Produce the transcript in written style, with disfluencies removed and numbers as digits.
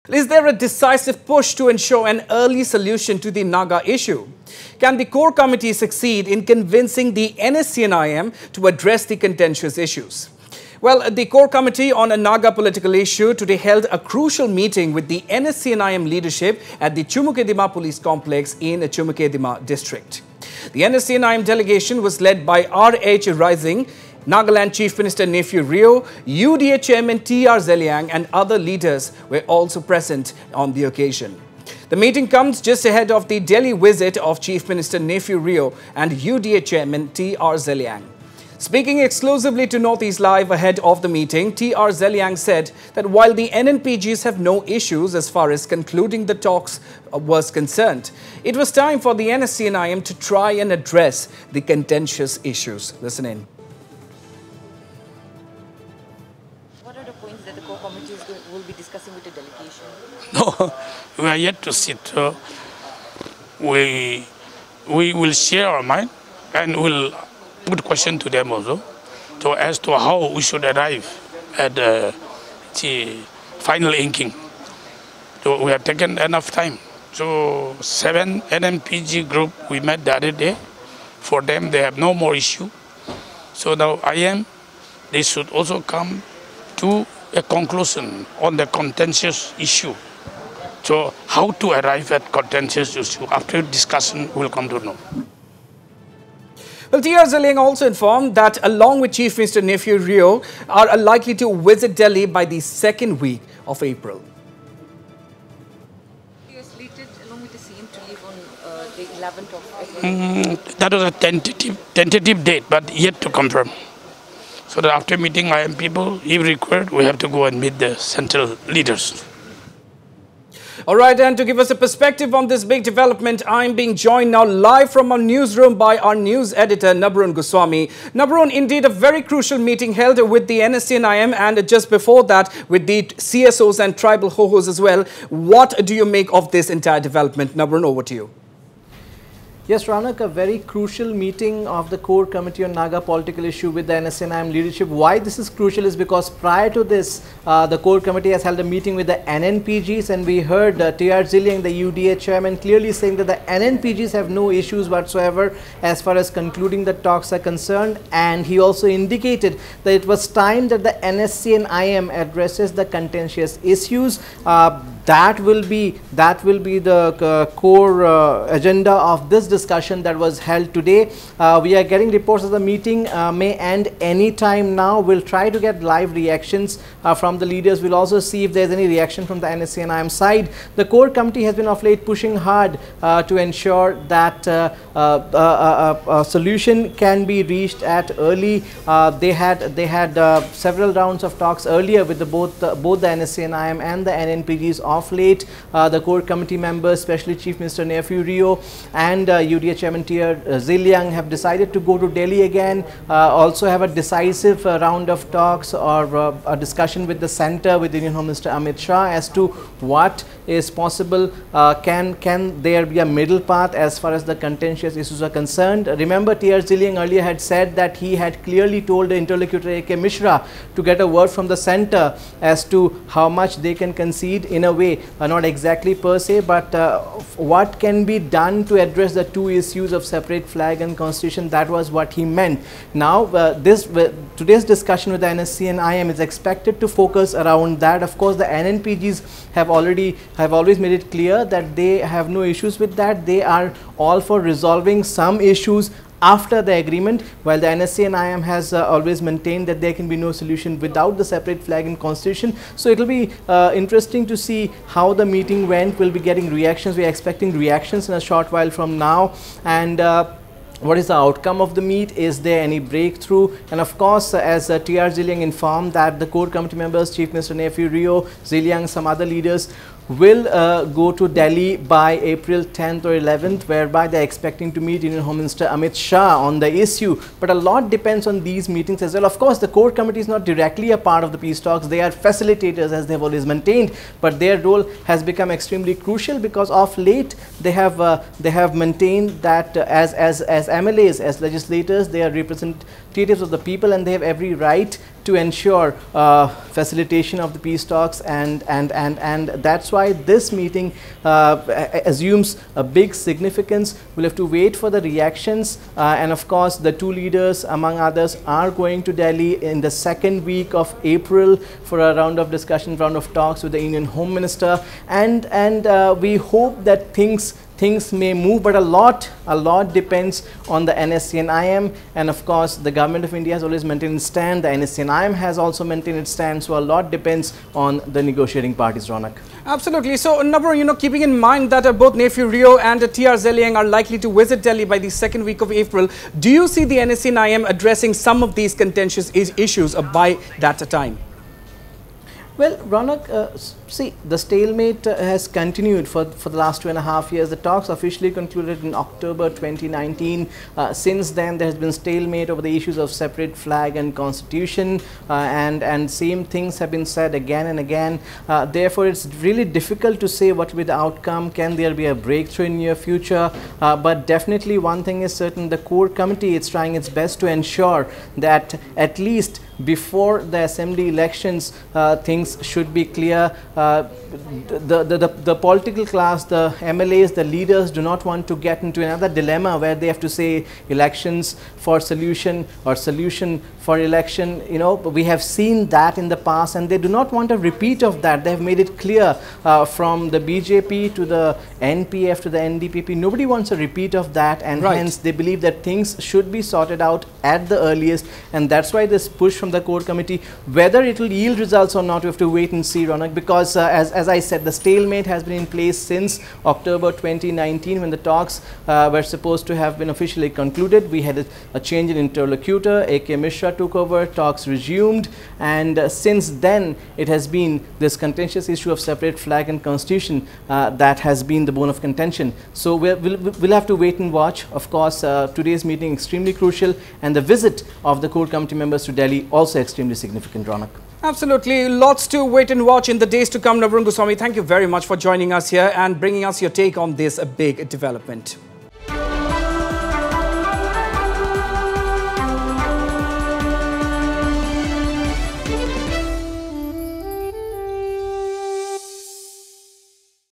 Is there a decisive push to ensure an early solution to the Naga issue? Can the core committee succeed in convincing the NSCN-IM to address the contentious issues? Well, the core committee on a Naga political issue today held a crucial meeting with the NSCN-IM leadership at the Chumukidema police complex in Chumukidema district. The NSCN-IM delegation was led by R.H. Rising, Nagaland Chief Minister Nephew Rio, UDA Chairman T.R. Zeliang and other leaders were also present on the occasion. The meeting comes just ahead of the Delhi visit of Chief Minister Nephew Rio and UDA Chairman T.R. Zeliang. Speaking exclusively to Northeast Live ahead of the meeting, T.R. Zeliang said that while the NNPGs have no issues as far as concluding the talks was concerned, it was time for the NSCN-IM to try and address the contentious issues. Listen in. What are the points that the core committee will be discussing with the delegation? No, we are yet to sit. We will share our mind and we'll put question to them also, as to how we should arrive at the final inking. So we have taken enough time. So 7 NNPG group we met the other day. For them, they have no more issue. So now IM, they should also come to a conclusion on the contentious issue. So how to arrive at contentious issue, after discussion we'll come to know. Well, T.R. Zeliang also informed that along with Chief Minister Nephew Rio are likely to visit Delhi by the second week of April. He was slated along with the CM to leave on the 11th of April. That was a tentative date, but yet to confirm. So that after meeting IM people, if required, we have to go and meet the central leaders. All right, and to give us a perspective on this big development, I'm being joined now live from our newsroom by our news editor, Nabarun Goswami. Nabarun, indeed a very crucial meeting held with the NSCN-IM and just before that with the CSOs and tribal ho-hos as well. What do you make of this entire development? Nabarun, over to you. Yes, Ranak, a very crucial meeting of the core committee on Naga political issue with the NSCN-IM leadership. Why this is crucial is because prior to this, the core committee has held a meeting with the NNPGs, and we heard T.R. Zeliang, the UDA chairman, clearly saying that the NNPGs have no issues whatsoever as far as concluding the talks are concerned. And he also indicated that it was time that the NSCN-IM addresses the contentious issues. That will be the core agenda of this discussion that was held today. We are getting reports of the meeting may end any time now. We'll try to get live reactions from the leaders. We'll also see if there's any reaction from the NSCN-IM side. The core committee has been of late pushing hard to ensure that a solution can be reached at early. They had several rounds of talks earlier with both the NSCN-IM and the NNPGs of late. The core committee members, especially Chief Minister Nephew Rio and UDA Chairman T.R. Zeliang, have decided to go to Delhi again, also have a decisive round of talks or a discussion with the centre, with Indian Home Minister Amit Shah as to what is possible. Can there be a middle path as far as the contentious issues are concerned? Remember, T.R. Zeliang earlier had said that he had clearly told the interlocutor A.K. Mishra to get a word from the centre as to how much they can concede in a way, not exactly per se, but what can be done to address the two issues of separate flag and constitution. That was what he meant. Now, today's discussion with the NSCN-IM is expected to focus around that. Of course, the NNPGs have always made it clear that they have no issues with that. They are all for resolving some issues after the agreement, while the NSCN-IM has always maintained that there can be no solution without the separate flag and constitution. So it will be interesting to see how the meeting went. We'll be getting reactions. We are expecting reactions in a short while from now. And what is the outcome of the meet? Is there any breakthrough? And of course, as T.R. Zeliang informed that the core committee members, Chief Minister Nephew Rio, Zeliang, some other leaders, will go to Delhi by April 10th or 11th, whereby they are expecting to meet Indian Home Minister Amit Shah on the issue. But a lot depends on these meetings as well. Of course, the core committee is not directly a part of the peace talks. They are facilitators, as they have always maintained, but their role has become extremely crucial because of late they have maintained that as MLAs, as legislators, they are representative representatives of the people, and they have every right to ensure facilitation of the peace talks, and that's why this meeting assumes a big significance. We'll have to wait for the reactions, and of course the two leaders among others are going to Delhi in the second week of April for a round of discussion, round of talks with the Indian Home Minister, and we hope that things may move, but a lot depends on the NSCN-IM, and of course the government of India has always maintained its stand, the NSCN-IM has also maintained its stand, so a lot depends on the negotiating parties, Ronak. Absolutely. So, Nabru, keeping in mind that both Nephew Rio and TR Zeliang are likely to visit Delhi by the second week of April, do you see the NSCN-IM addressing some of these contentious issues by that time? Well, Ronak, see, the stalemate has continued for the last 2.5 years. The talks officially concluded in October 2019. Since then, there has been stalemate over the issues of separate flag and constitution, and same things have been said again and again. Therefore, it's really difficult to say what will be the outcome. Can there be a breakthrough in near future? But definitely one thing is certain, the core committee is trying its best to ensure that at least before the assembly elections, things should be clear. The political class, the MLAs, the leaders do not want to get into another dilemma where they have to say elections for solution or solution for election. You know, we have seen that in the past, and they do not want a repeat of that. They have made it clear from the BJP to the NPF to the NDPP. Nobody wants a repeat of that, and hence they believe that things should be sorted out at the earliest, and that's why this push from the core committee. Whether it will yield results or not, we have to wait and see, Ronak, because as I said, the stalemate has been in place since October 2019 when the talks were supposed to have been officially concluded. We had a change in interlocutor, A.K. Mishra took over, talks resumed, and since then it has been this contentious issue of separate flag and constitution that has been the bone of contention. So we'll have to wait and watch. Of course, today's meeting extremely crucial, and the visit of the core committee members to Delhi also extremely significant, Ronak. Absolutely. Lots to wait and watch in the days to come. Nabarun Goswami, thank you very much for joining us here and bringing us your take on this big development.